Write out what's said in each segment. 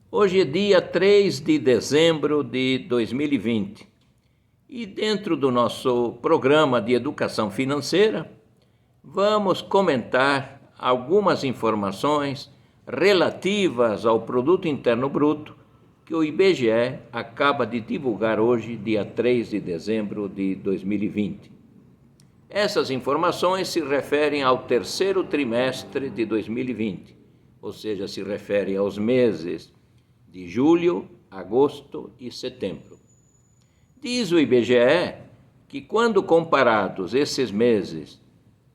Hoje é dia 3 de dezembro de 2020 e dentro do nosso programa de educação financeira, vamos comentar algumas informações relativas ao Produto Interno Bruto que o IBGE acaba de divulgar hoje, dia 3 de dezembro de 2020. Essas informações se referem ao terceiro trimestre de 2020, ou seja, se referem aos meses de julho, agosto e setembro. Diz o IBGE que quando comparados esses meses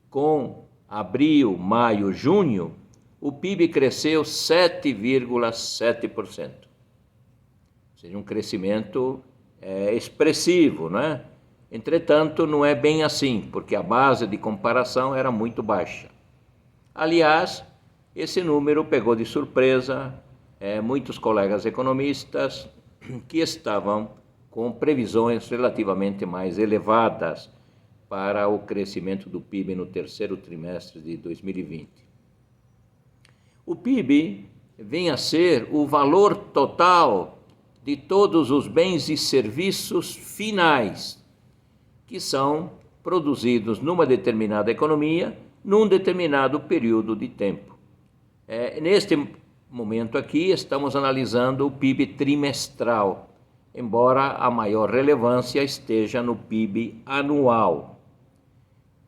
com abril, maio, junho, o PIB cresceu 7,7%. Ou seja, um crescimento expressivo, né? Entretanto, não é bem assim, porque a base de comparação era muito baixa. Aliás, esse número pegou de surpresa muitos colegas economistas que estavam com previsões relativamente mais elevadas para o crescimento do PIB no terceiro trimestre de 2020. O PIB vem a ser o valor total de todos os bens e serviços finais que são produzidos numa determinada economia, num determinado período de tempo. Neste momento aqui, estamos analisando o PIB trimestral, embora a maior relevância esteja no PIB anual.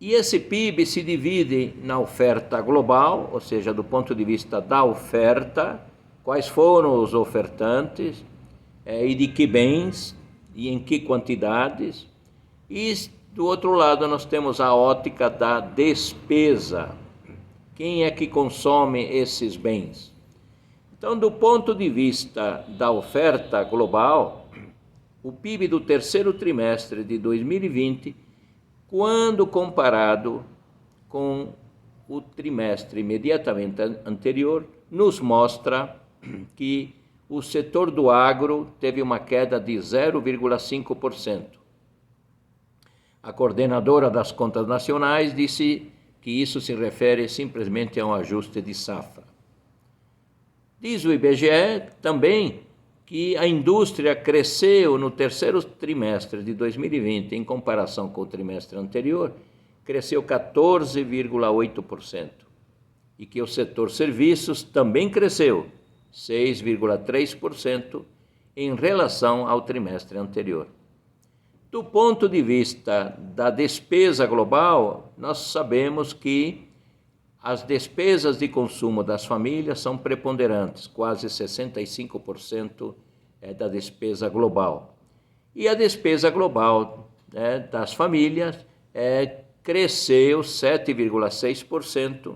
E esse PIB se divide na oferta global, ou seja, do ponto de vista da oferta, quais foram os ofertantes e de que bens e em que quantidades. E do outro lado nós temos a ótica da despesa. Quem é que consome esses bens? Então, do ponto de vista da oferta global, o PIB do terceiro trimestre de 2020, quando comparado com o trimestre imediatamente anterior, nos mostra que o setor do agro teve uma queda de 0,5%. A coordenadora das contas nacionais disse que isso se refere simplesmente a um ajuste de safra. Diz o IBGE também que a indústria cresceu no terceiro trimestre de 2020, em comparação com o trimestre anterior, cresceu 14,8%. E que o setor serviços também cresceu 6,3% em relação ao trimestre anterior. Do ponto de vista da despesa global, nós sabemos que as despesas de consumo das famílias são preponderantes, quase 65% da despesa global. E a despesa global das famílias cresceu 7,6%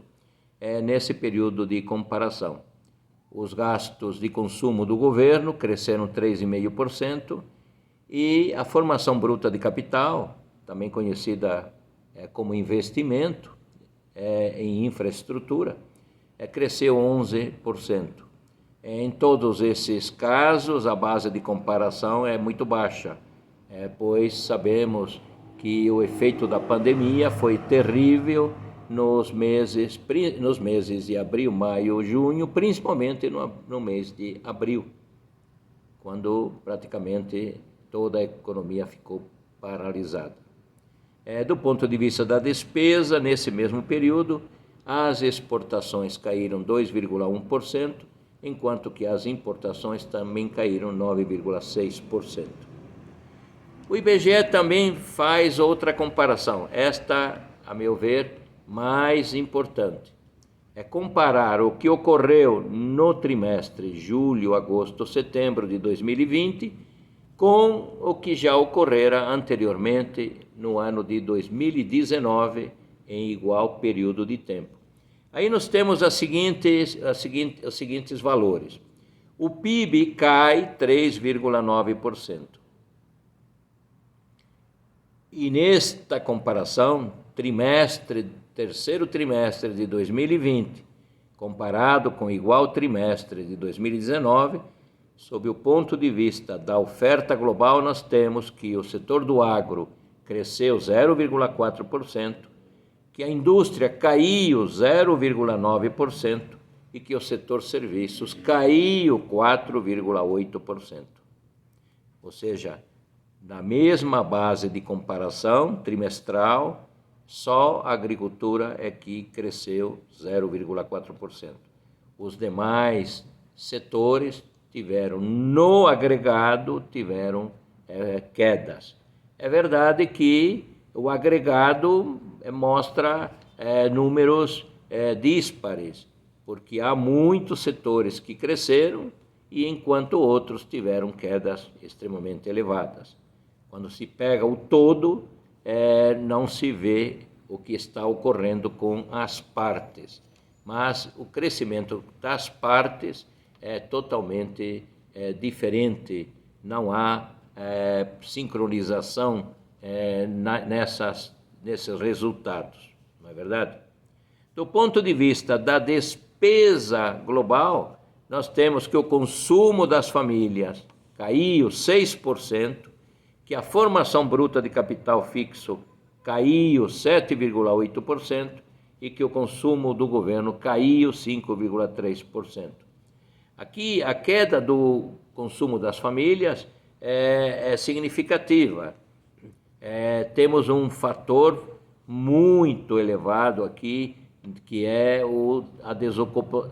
nesse período de comparação. Os gastos de consumo do governo cresceram 3,5%, e a formação bruta de capital, também conhecida como investimento em infraestrutura, cresceu 11%. Em todos esses casos, a base de comparação é muito baixa, pois sabemos que o efeito da pandemia foi terrível nos meses de abril, maio, junho, principalmente no mês de abril, quando praticamente toda a economia ficou paralisada. Do ponto de vista da despesa, nesse mesmo período, as exportações caíram 2,1%, enquanto que as importações também caíram 9,6%. O IBGE também faz outra comparação, esta, a meu ver, mais importante. É comparar o que ocorreu no trimestre julho, agosto, setembro de 2020 com o que já ocorrera anteriormente no ano de 2019, em igual período de tempo. Aí nós temos os seguintes valores. O PIB cai 3,9%. E nesta comparação, terceiro trimestre de 2020, comparado com o igual trimestre de 2019, sob o ponto de vista da oferta global, nós temos que o setor do agro cresceu 0,4%, que a indústria caiu 0,9%, e que o setor serviços caiu 4,8%. Ou seja, na mesma base de comparação trimestral, só a agricultura é que cresceu 0,4%. Os demais setores tiveram, no agregado, quedas. É verdade que o agregado mostra números díspares, porque há muitos setores que cresceram e enquanto outros tiveram quedas extremamente elevadas. Quando se pega o todo, não se vê o que está ocorrendo com as partes, mas o crescimento das partes é totalmente diferente, não há sincronização nesses resultados, não é verdade? Do ponto de vista da despesa global, nós temos que o consumo das famílias caiu 6%, que a formação bruta de capital fixo caiu 7,8% e que o consumo do governo caiu 5,3%. Aqui a queda do consumo das famílias é significativa. Temos um fator muito elevado aqui, que é a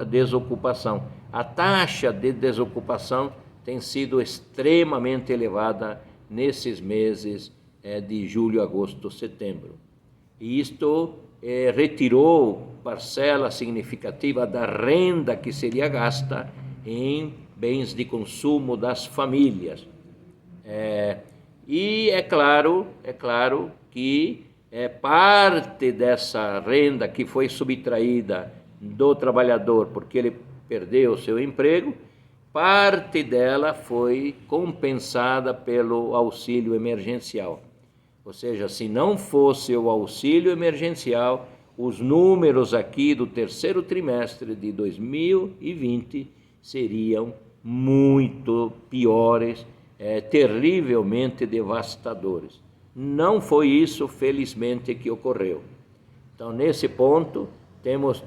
desocupação. A taxa de desocupação tem sido extremamente elevada nesses meses de julho, agosto, setembro. E isto retirou parcela significativa da renda que seria gasta em bens de consumo das famílias. E é claro que parte dessa renda que foi subtraída do trabalhador porque ele perdeu o seu emprego, parte dela foi compensada pelo auxílio emergencial. Ou seja, se não fosse o auxílio emergencial, os números aqui do terceiro trimestre de 2020 seriam muito piores, terrivelmente devastadores. Não foi isso, felizmente, que ocorreu. Então, nesse ponto,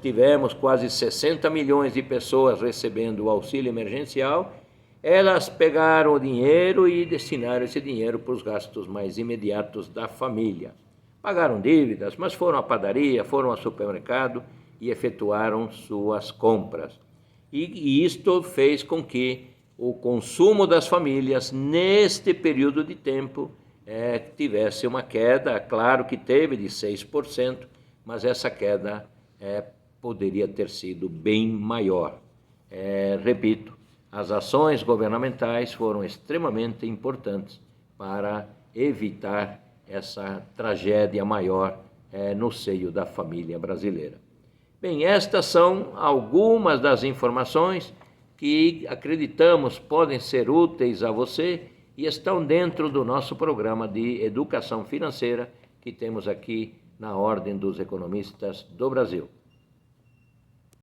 tivemos quase 60 milhões de pessoas recebendo o auxílio emergencial. Elas pegaram o dinheiro e destinaram esse dinheiro para os gastos mais imediatos da família. Pagaram dívidas, mas foram à padaria, foram ao supermercado e efetuaram suas compras. E isto fez com que o consumo das famílias, neste período de tempo, tivesse uma queda, claro que teve, de 6%, mas essa queda poderia ter sido bem maior. Repito, as ações governamentais foram extremamente importantes para evitar essa tragédia maior no seio da família brasileira. Bem, estas são algumas das informações que acreditamos podem ser úteis a você e estão dentro do nosso programa de educação financeira que temos aqui na Ordem dos Economistas do Brasil.